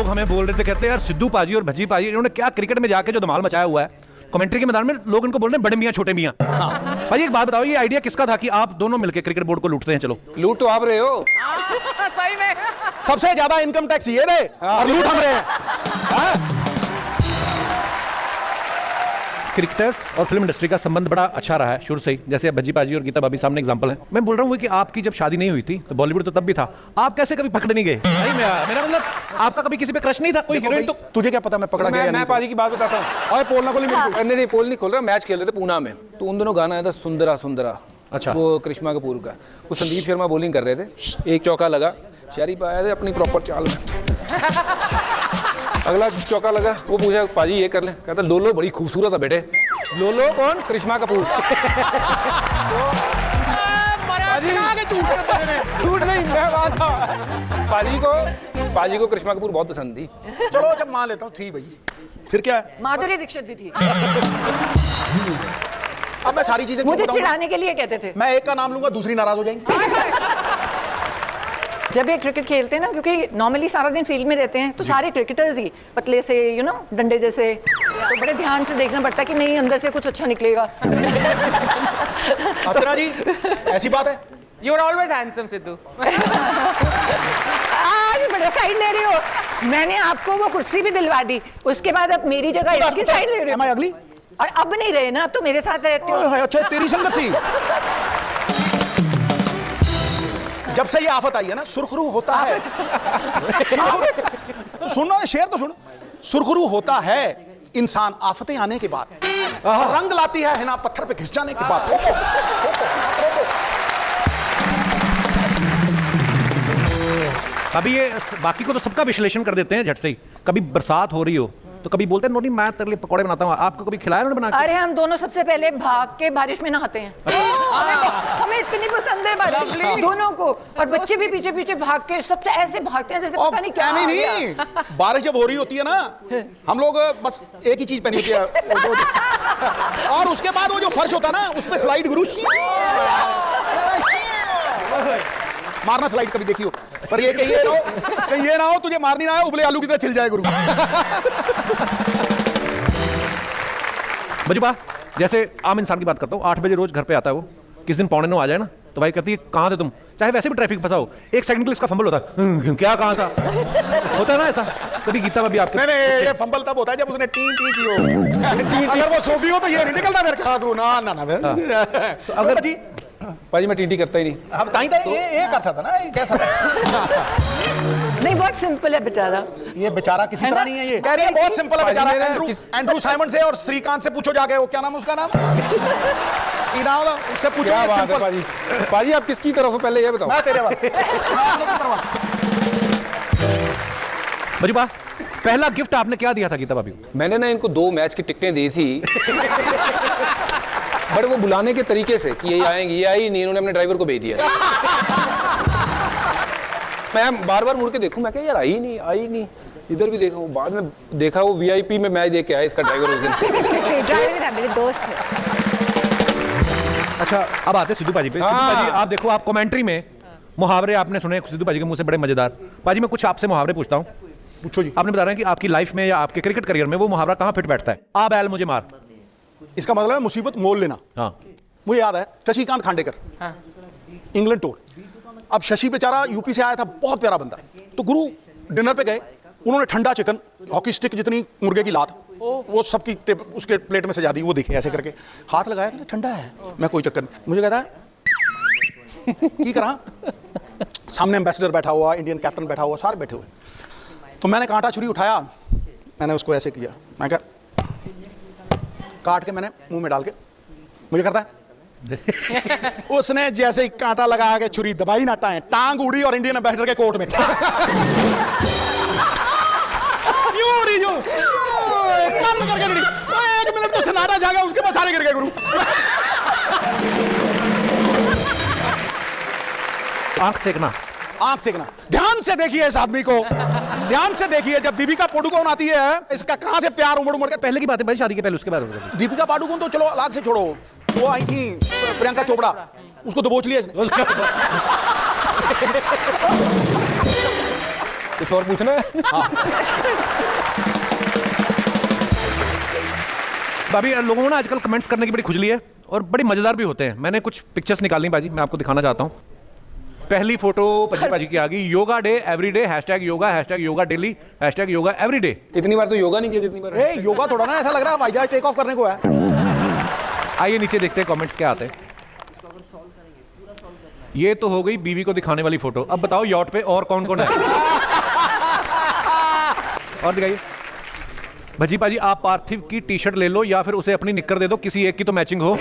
लोग हमें बोल रहे थे, कहते हैं यार सिद्धू पाजी और भज्जी पाजी इन्होंने क्या क्रिकेट में जाके जो धमाल मचाया हुआ है, कमेंट्री के मैदान में लोग इनको बोल रहे हैं बड़े मियां छोटे मियां। भाई एक बात बताओ, ये आइडिया किसका था कि आप दोनों मिलकर क्रिकेट बोर्ड को लूटते हैं? चलो लूट तो आप रहे हो। सही में सबसे ज्यादा इनकम टैक्स ये दे और लूट हम रहे हैं। क्रिकेटर्स और फिल्म इंडस्ट्री का संबंध बड़ा अच्छा रहा है शुरू से ही, जैसे भज्जी पाजी और गीता भाभी सामने एग्जांपल है। मैं बोल रहा हूँ कि आपकी जब शादी नहीं हुई थी तो बॉलीवुड तो तब भी था, आप कैसे कभी पकड़े नहीं गए? नहीं मेरा मतलब आपका कभी किसी पे क्रश नहीं था? कोई हीरोइन तो तुझे क्या पता मैं पकड़ा गया या नहीं? मैं पाजी की बात बताता हूँ। ओए पोल ना खोली मेरे को। नहीं पोल नहीं खोल रहा, मैच खेल रहे थे पूना में, तो उन दोनों गाना आया था सुंदरा सुंदरा। अच्छा। वो करिश्मा कपूर का, वो संदीप शर्मा बॉलिंग कर रहे थे, एक चौका लगा, शरीफ आया थे अपनी प्रॉपर चाल में, अगला चौका लगा, वो पूछा पाजी ये कर ले, कहता लोलो बड़ी खूबसूरत है बेटे। लोलो कौन? करिश्मा कपूर। झूठ नहीं, मैं बात था पाजी को करिश्मा कपूर बहुत पसंद थी। चलो जब मान लेता हूँ थी भाई, फिर क्या है? माधुरी दीक्षित भी थी। अब मैं सारी चीजें मुझे चिढ़ाने के लिए कहते थे। मैं एक का नाम लूंगा दूसरी नाराज हो जाएंगी। जब ये क्रिकेट खेलते हैं ना, क्योंकि नॉर्मली सारा दिन फील्ड में रहते हैं, तो सारे क्रिकेटर्स ही पतले से डंडे जैसे, तो बड़े ध्यान से देखना पड़ता है कि नहीं अंदर से कुछ अच्छा निकलेगा। अर्चना जी ऐसी बात है? You are always handsome, Sidhu. आज बड़ा साइड ले रही हो। मैंने आपको वो कुर्सी भी दिलवा दी, उसके बाद अब मेरी जगह इसकी साइड ले रही हो। मैं अगली और अब नहीं रहे ना, अब तो मेरे साथ रहते हो। अच्छा तेरी संगत थी। जब से ये आफत आई है ना, सुरखरू होता है। सुनो शेर तो सुनो, सुरखरू होता है इंसान आफतें आने के बाद, रंग लाती है ना पत्थर पे घिस जाने के बाद। अभी ये बाकी को तो सबका विश्लेषण कर देते हैं झट से ही। कभी बरसात हो रही हो तो कभी बोलते हैं नोनी मैं तेरे लिए पकौड़े बनाता हूँ, आपको कभी खिलाया उन्होंने बना के? अरे हम दोनों सबसे पहले भाग के बारिश में नहाते हैं। हमें इतनी पसंद है बारिश दोनों को, और बच्चे भी पीछे पीछे भाग के सबसे ऐसे भागते हैं जैसे पता नहीं क्या आ गया। नहीं बारिश जब हो रही होती है ना, हम लोग बस एक ही चीज पहनी होती है, और उसके बाद वो जो फर्श होता है ना उस पर स्लाइड गुरु मारना, स्लाइड कभी देखी हो? पर ये कहीं ये ना हो तुझे मारनी ना हो, उबले आलू की तरह छिल जाए गुरु। बजुबा जैसे आम इंसान की बात करता हूँ, 8 बजे रोज घर पे आता है वो, किस दिन 8:45 आ जाए ना तो भाई कहती है कहाँ थे तुम, चाहे वैसे भी ट्रैफिक फंसा हो, 1 सेकंड के लिए उसका फंबल होता है, क्या कहाँ था? होता है ना ऐसा कभी? गीता भाभी आपके? नहीं ये फंबल तब होता है जब उसने टी की हो। अगर वो सोफी हो तो ये नहीं निकलता मेरे खा दो ना ना ना। तो अगर जी पाजी मैं टी करता ही नहीं। अब ताई ये कर सकता ना, ये कैसा? नहीं बहुत सिंपल है बेचारा। ये बेचारा किसी तरह नहीं है, ये कह रही है बहुत सिंपल है बेचारा। एंड्रू साइमन से और श्रीकांत से पूछो जाके, वो क्या नाम है उसका नाम? उससे पूछो। क्या बात है पाजी? पाजी आप किसकी तरफ हो पहले ये बताओ। मैं तेरे वाला। बजुबा पहला गिफ्ट आपने क्या दिया था गीता भाभी को? मैंने ना इनको 2 मैच की टिकटें दी थी, बट वो बुलाने के तरीके से कि ये आएंगे, ये आई नहीं, इन्होंने अपने ड्राइवर को भेज दिया। मैं बार बार मुड़ के देखूं, मैं क्या यार आई नहीं, इधर भी देखो, बाद में देखा वो वीआईपी में मैच देख के आया इसका ड्राइवर उस दिन। ड्राइवर मेरे दोस्त है। अच्छा अब आते सिद्धू पाजी पे। सिद्धू पाजी आप देखो, आप कमेंट्री में मुहावरे आपने सुने सिद्धू पाजी के मुंह से बड़े मजेदार। पाजी मैं कुछ आपसे मुहावरे पूछता हूँ, पूछो जी। आपने बता रहे हैं कि आपकी लाइफ में या आपके क्रिकेट करियर में वो मुहावरा कहाँ फिट बैठता है? आ बैल मुझे मार। इसका मतलब है मुसीबत मोल लेना। हाँ मुझे याद है शशिकांत खांडेकर, इंग्लैंड टूर। अब शशि बेचारा यूपी से आया था, बहुत प्यारा बंदा। तो गुरु डिनर पे गए, उन्होंने ठंडा चिकन, हॉकी स्टिक जितनी मुर्गे की लात, वो सबकी उसके प्लेट में सजा दी। वो देखे ऐसे करके हाथ लगाया, ठंडा है। मैं कोई चक्कर नहीं, मुझे कहता है की करा। सामने एम्बेसडर बैठा हुआ, इंडियन कैप्टन बैठा हुआ, सारे बैठे हुए। तो मैंने कांटा छुरी उठाया, मैंने उसको ऐसे किया, मैं कहा काट के मैंने मुंह में डाल के, मुझे करता है। उसने जैसे ही कांटा लगा के छुरी दबाई ना, टांग उड़ी और इंडियन एम्बेसडर के कोर्ट में यूं उड़ी, यूं बंद करके उड़ी। 1 मिनट तो सन्नाटा जागा, उसके बाद सारे गिर गए गुरु। आंख सेकना, आंख सेकना। ध्यान से देखिए इस आदमी को, ध्यान से देखिए। जब दीपिका पादुकोण आती है, इसका कहां से प्यार उमड़ उमड़ के। पहले की बात है भाई, शादी के पहले, उसके बाद दीपिका पादुकोण तो चलो अलग से छोड़ो, वो आई थी प्रियंका चोपड़ा, उसको दबोच लिया इसने। कुछ और पूछना है? भाभी लोगों को ना आजकल कमेंट्स करने की बड़ी खुजली है और बड़ी मजेदार भी होते हैं। मैंने कुछ पिक्चर्स निकाली बाजी, मैं आपको दिखाना चाहता हूँ। पहली फोटो पजी पाजी की आ गई, yoga day everyday, hashtag yoga daily, hashtag yoga everyday. इतनी बार तो योगा नहीं किया जितनी बार। ए योगा थोड़ा ना ऐसा लग रहा है हवाई जहाज टेक ऑफ करने को है। आइए नीचे देखते हैं कमेंट्स क्या आते हैं। ये तो हो गई बीवी को दिखाने वाली फोटो। अब बताओ यॉट पे और कौन कौन है? और दिखाइए। भजी पाजी आप पार्थिव की टी शर्ट ले लो या फिर उसे अपनी निक्कर दे दो, किसी एक की तो मैचिंग हो।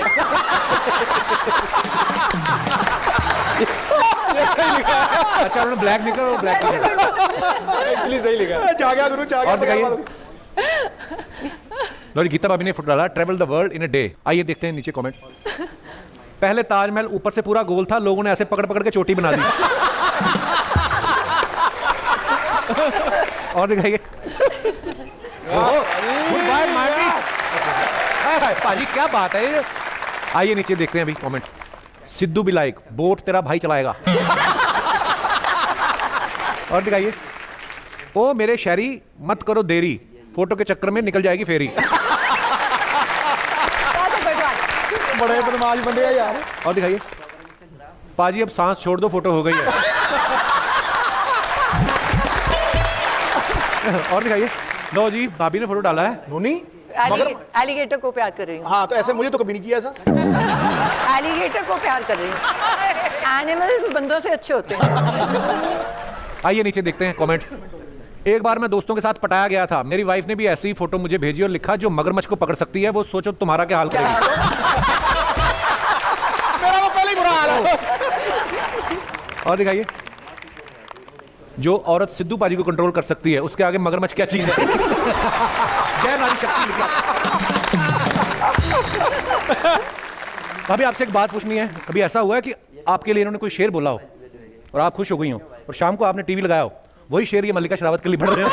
अच्छा उन्होंने ब्लैक निकर और ब्लैक एक्चुअली सही लिखा। जा गया गुरु, जा गया। और दिखाइए। लो जी, गीता भाभी ने फोटो डाला, travel the world in a day. आइए देखते हैं नीचे कमेंट। पहले ताजमहल ऊपर से पूरा गोल था, लोगों ने ऐसे पकड़ पकड़ के चोटी बना दी। और दिखाइए। पाजी क्या बात है ये। आइए नीचे देखते हैं अभी कमेंट। सिद्धू भी लाइक, बोट तेरा भाई चलाएगा। और दिखाइए। ओ मेरे शहरी मत करो देरी, फोटो के चक्कर में निकल जाएगी फेरी। बड़े बदमाश बंदे हैं यार। और दिखाइए। पाजी अब सांस छोड़ दो, फोटो हो गई है। और दिखाइए। लो जी, भाभी ने फोटो डाला है। नूनी मगर एलिगेटर को प्यार कर रही हूँ। हाँ तो ऐसे मुझे तो कभी नहीं किया ऐसा। एलिगेटर को प्यार कर रही हूँ। एनिमल्स बंदों से अच्छे होते हैं। आइए नीचे देखते हैं कमेंट्स। एक बार मैं दोस्तों के साथ पटाया गया था, मेरी वाइफ ने भी ऐसी ही फोटो मुझे भेजी और लिखा, जो मगरमच्छ को पकड़ सकती है वो सोचो तुम्हारा क्या हाल करेगी। मेरा वो पहले ही बुरा हाल है। और दिखाइए। जो औरत सिद्धू पाजी को कंट्रोल कर सकती है, उसके आगे मगरमच्छ क्या चीज है। जय नारी शक्ति लिखा। अभी आपसे एक बात पूछनी है। कभी ऐसा हुआ है कि आपके लिए इन्होंने कोई शेर बोला हो और आप खुश हो गई हो और शाम को आपने टीवी लगाया हो, वही शेर ये मल्लिका शेरावत के लिए पढ़ रहे हो?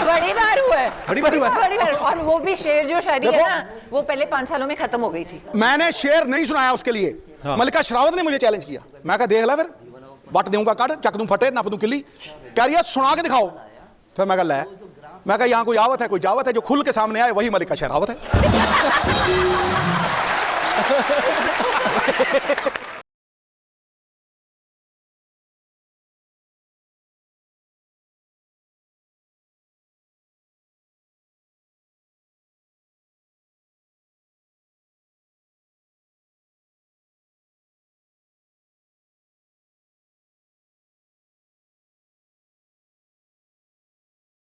बड़ी बार हुआ है। बड़ी बार हुआ है? बड़ी बार। और वो भी शेर जो शायरी है ना, वो पहले 5 सालों में खत्म हो गई थी। मैंने शेर नहीं सुनाया उसके लिए। हाँ। मल्लिका शेरावत ने मुझे चैलेंज किया। मैं कहा देख ला फिर, बट दूंगा काट, चक दूं फटे, नप दूं किली। कह रही है सुना के दिखाओ। फिर मैं कहा ले, मैं कहा यहाँ कोई आवत है, कोई जावत है, जो खुल के सामने आए वही मल्लिका शेरावत है।